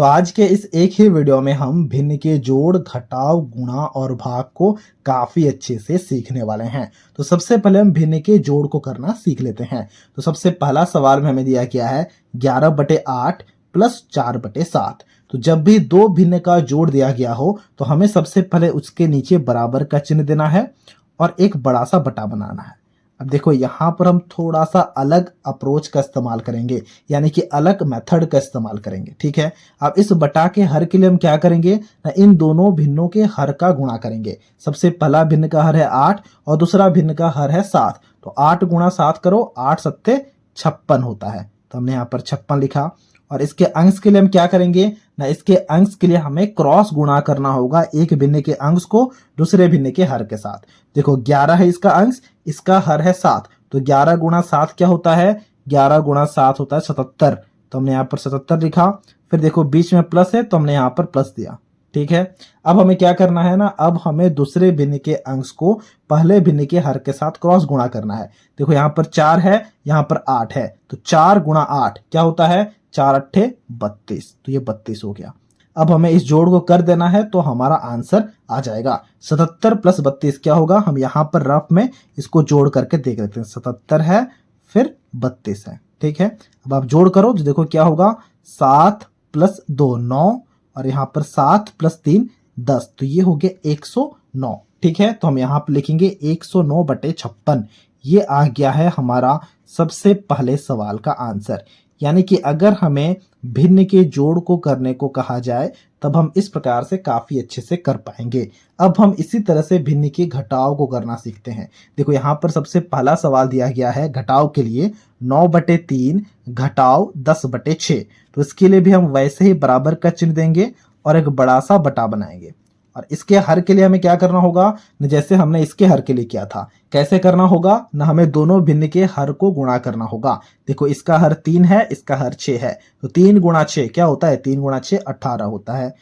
तो आज के इस एक ही वीडियो में हम भिन्न के जोड़, घटाव, गुणा और भाग को काफी अच्छे से सीखने वाले हैं। तो सबसे पहले हम भिन्न के जोड़ को करना सीख लेते हैं। तो सबसे पहला सवाल में हमें दिया गया है 11/8 प्लस 4/7। तो जब भी दो भिन्न का जोड़ दिया गया हो तो हमें सबसे पहले उसके नीचे बराबर का चिन्ह देना है और एक बड़ा सा बटा बनाना है। अब देखो यहाँ पर हम थोड़ा सा अलग अप्रोच का इस्तेमाल करेंगे, यानी कि अलग मेथड का इस्तेमाल करेंगे। ठीक है, अब इस बटा के हर के लिए हम क्या करेंगे ना, इन दोनों भिन्नों के हर का गुणा करेंगे। सबसे पहला भिन्न का हर है 8 और दूसरा भिन्न का हर है 7। तो 8 गुणा 7 करो, 8 सत्ते 56 होता है। तो हमने यहाँ पर 56 लिखा। और इसके अंश के लिए हम क्या करेंगे ना, इसके अंश के लिए हमें क्रॉस गुणा करना होगा एक भिन्न के अंश को दूसरे भिन्न के हर के साथ। देखो 11 है इसका अंश, इसका हर है 7। तो 11 गुणा 7 क्या होता है, 11 गुणा 7 होता है 77। तो हमने यहाँ पर 77 लिखा। फिर देखो बीच में प्लस है तो हमने यहाँ पर प्लस दिया। ठीक है, अब हमें क्या करना है ना, अब हमें दूसरे भिन्न के अंश को पहले भिन्न के हर के साथ क्रॉस गुणा करना है। देखो यहाँ पर 4 है, यहाँ पर 8 है, तो 4 गुणा 8 क्या होता है, 4 8 32। तो ये 32 हो गया। अब हमें इस जोड़ को कर देना है तो हमारा आंसर आ जाएगा 77 प्लस 32 क्या होगा। हम यहाँ पर रफ में इसको जोड़ करके देख लेते हैं। 77 है फिर 32 है। ठीक है, अब आप जोड़ करो तो देखो क्या होगा, 7 प्लस 2 9 और यहाँ पर 7 प्लस 3 10। तो ये हो गया 109। ठीक है, तो हम यहाँ पर लिखेंगे 109/56। ये आ गया है हमारा सबसे पहले सवाल का आंसर। यानी कि अगर हमें भिन्न के जोड़ को करने को कहा जाए तब हम इस प्रकार से काफी अच्छे से कर पाएंगे। अब हम इसी तरह से भिन्न के घटाव को करना सीखते हैं। देखो यहाँ पर सबसे पहला सवाल दिया गया है घटाव के लिए 9/3 घटाव 10/6। तो इसके लिए भी हम वैसे ही बराबर का चिन्ह देंगे और एक बड़ा सा बटा बनाएंगे। और इसके हर के लिए हमें क्या करना होगा, जैसे हमने इसके हर के लिए किया था। कैसे करना होगा ना, हमें दोनों भिन्न के हर को गुणा करना होगा। देखो इसका हर 3 है, इसका हर 6 है, तो 3 गुणा 6 क्या होता है, 3 गुणा 6 18 होता है।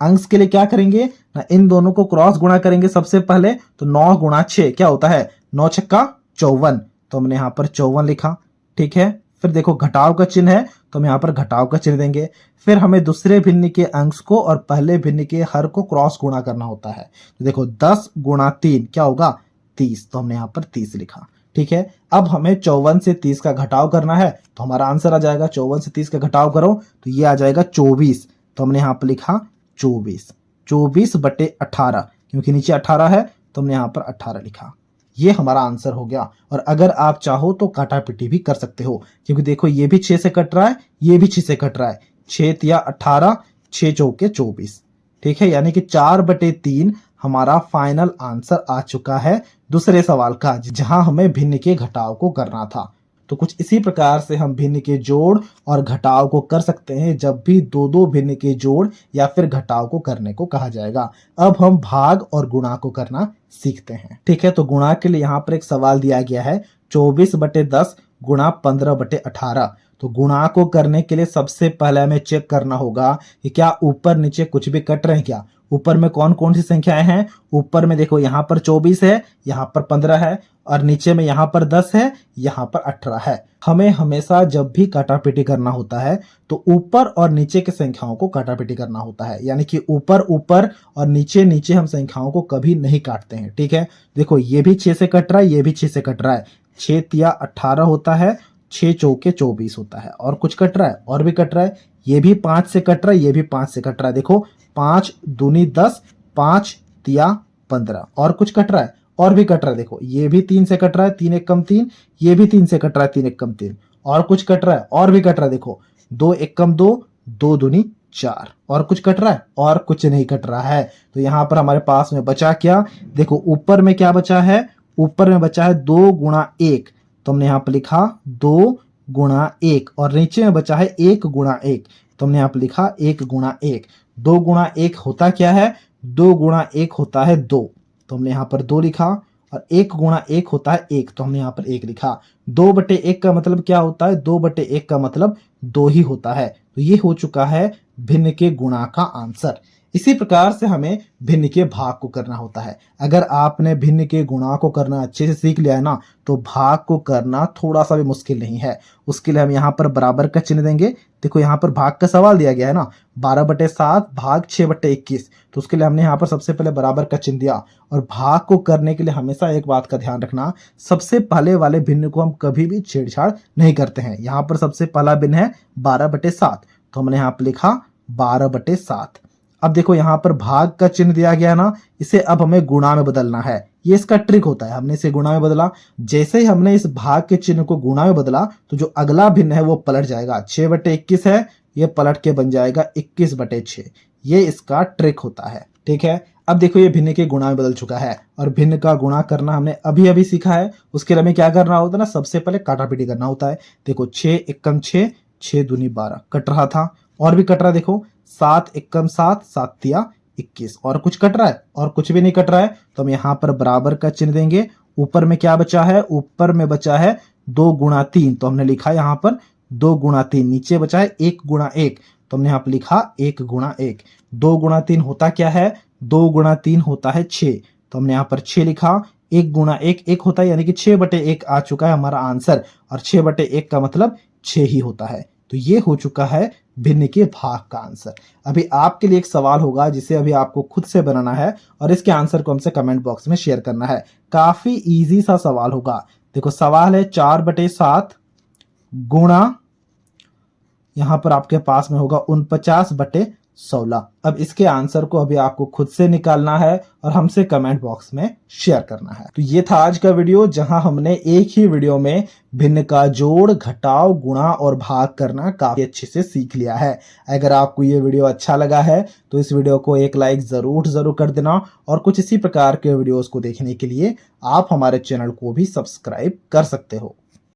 अंश के लिए क्या करेंगे ना, इन दोनों को क्रॉस गुणा करेंगे सबसे पहले। तो 9 गुणा 6 क्या होता है, 9 छक्का 54। तो हमने यहाँ पर 54 लिखा। ठीक है, फिर देखो घटाव का चिन्ह है तो हम यहाँ पर घटाव का चिन्ह देंगे। फिर हमें दूसरे भिन्न के अंश को और पहले भिन्न के हर को क्रॉस गुणा करना होता है। तो देखो 10 गुणा 3 क्या होगा, 30। तो हमने यहाँ पर 30 लिखा। ठीक है, अब हमें 54 से 30 का घटाव करना है तो हमारा आंसर आ जाएगा 54 से 30 का घटाव करो तो ये आ जाएगा 24। तो हमने यहाँ पर लिखा 24। 24/18 क्योंकि नीचे 18 है तो हमने यहाँ पर 18 लिखा। ये हमारा आंसर हो गया। और अगर आप चाहो तो काटापीटी भी कर सकते हो, क्योंकि देखो ये भी 6 से कट रहा है, ये भी 6 से कट रहा है। 6 तिया 18, 6 चौके 24। ठीक है, यानी कि 4/3 हमारा फाइनल आंसर आ चुका है दूसरे सवाल का, जहां हमें भिन्न के घटाव को करना था। तो कुछ इसी प्रकार से हम भिन्न के जोड़ और घटाव को कर सकते हैं जब भी दो भिन्न के जोड़ या फिर घटाव को करने को कहा जाएगा। अब हम भाग और गुणा को करना सीखते हैं। ठीक है, तो गुणा के लिए यहाँ पर एक सवाल दिया गया है 24/10 गुणा 15/18। तो गुणा को करने के लिए सबसे पहले हमें चेक करना होगा कि क्या ऊपर नीचे कुछ भी कट रहे हैं क्या। ऊपर में कौन कौन सी संख्याएं हैं, ऊपर में देखो यहाँ पर 24 है, यहाँ पर 15 है और नीचे में यहाँ पर 10 है, यहाँ पर 18 है। हमें हमेशा जब भी काटापीटी करना होता है तो ऊपर और नीचे की संख्याओं को काटापीटी करना होता है, यानी कि ऊपर ऊपर और नीचे नीचे हम संख्याओं को कभी नहीं काटते हैं। ठीक है, देखो ये भी 6 से कट रहा है, ये भी 6 से कट रहा है। 6 तिया 18 होता है, 6 चौके 24 होता है। और कुछ कट रहा है, और भी कट रहा है, ये भी 5 से कट रहा है, ये भी 5 से कट रहा है। देखो 5 दूनी 10, 5 तिया 15। और कुछ कट रहा है, और भी कट रहा है। देखो ये भी 3 से कट रहा है, 3 1 कम 3, ये भी 3 से कट रहा है, 3 1 कम 3। और कुछ कट रहा है, और भी कट रहा है। देखो 2 1 कम 2, 2 दूनी 4। और कुछ कट रहा है, और कुछ नहीं कट रहा है। तो यहाँ पर हमारे पास में बचा क्या, देखो ऊपर में क्या बचा है, ऊपर में बचा है 2 गुणा 1। तो हमने यहाँ पर लिखा 2 गुणा 1 और नीचे में बचा है 1 गुणा 1। तो हमने यहाँ पर लिखा 1 गुणा 1। 2 गुणा 1 होता क्या है, 2 गुणा 1 होता है 2। तो हमने यहाँ पर 2 लिखा। और 1 गुणा 1 होता है 1, तो हमने यहाँ पर 1 लिखा। 2/1 का मतलब क्या होता है, 2/1 का मतलब 2 ही होता है। तो ये हो चुका है भिन्न के गुणा का आंसर। इसी प्रकार से हमें भिन्न के भाग को करना होता है। अगर आपने भिन्न के गुणा को करना अच्छे से सीख लिया है ना, तो भाग को करना थोड़ा सा भी मुश्किल नहीं है। उसके लिए हम यहाँ पर बराबर का चिन्ह देंगे। देखो यहाँ पर भाग का सवाल दिया गया है ना, 12/7 भाग 6/21, तो उसके लिए हमने यहाँ पर सबसे पहले बराबर का चिन्ह दिया। और भाग को करने के लिए हमेशा एक बात का ध्यान रखना, सबसे पहले वाले भिन्न को हम कभी भी छेड़छाड़ नहीं करते हैं। यहाँ पर सबसे पहला भिन्न है 12/7, तो हमने यहाँ पर लिखा 12/7। अब देखो यहाँ पर भाग का चिन्ह दिया गया ना, इसे अब हमें गुणा में बदलना है। ये इसका ट्रिक होता है। हमने इसे गुणा में बदला, जैसे ही हमने इस भाग के चिन्ह को गुणा में बदला तो जो अगला भिन्न है वो पलट जाएगा। 6/21 है, ये पलट के बन जाएगा 21/6। ये इसका ट्रिक होता है। ठीक है, अब देखो ये भिन्न के गुणा में बदल चुका है और भिन्न का गुणा करना हमने अभी अभी सीखा है। उसके लिए हमें क्या करना होता है ना, सबसे पहले काटापीटी करना होता है। देखो 6 एकम 6, 6 दूनी 12 कट रहा था, और भी कट रहा है। देखो 7 एकम 7, 7 तिया 21, और कुछ कट रहा है और कुछ भी नहीं कट रहा है, तो हम यहाँ पर बराबर का चिन्ह देंगे। ऊपर में क्या बचा है, ऊपर में बचा है 2 गुणा 3, तो हमने लिखा यहाँ पर 2 गुणा 3। नीचे बचा है 1 गुणा 1, तो हमने यहाँ पर लिखा 1 गुणा 1। 2 गुणा 3 होता क्या है, 2 गुणा 3 होता है 6, तो हमने यहाँ पर 6 लिखा। 1 गुणा 1 1 होता है, यानी कि 6/1 आ चुका है हमारा आंसर, और 6/1 का मतलब 6 ही होता है। तो ये हो चुका है भिन्न के भाग का आंसर। अभी आपके लिए एक सवाल होगा जिसे अभी आपको खुद से बनाना है और इसके आंसर को हमसे कमेंट बॉक्स में शेयर करना है। काफी इजी सा सवाल होगा। देखो सवाल है 4/7 गुणा, यहां पर आपके पास में होगा 49/16। अब इसके आंसर को अभी आपको खुद से निकालना है और हमसे कमेंट बॉक्स में शेयर करना है। तो ये था आज का वीडियो, जहां हमने एक ही वीडियो में भिन्न का जोड़, घटाव, गुणा और भाग करना काफी अच्छे से सीख लिया है। अगर आपको ये वीडियो अच्छा लगा है तो इस वीडियो को एक लाइक जरूर कर देना, और कुछ इसी प्रकार के वीडियोस को देखने के लिए आप हमारे चैनल को भी सब्सक्राइब कर सकते हो।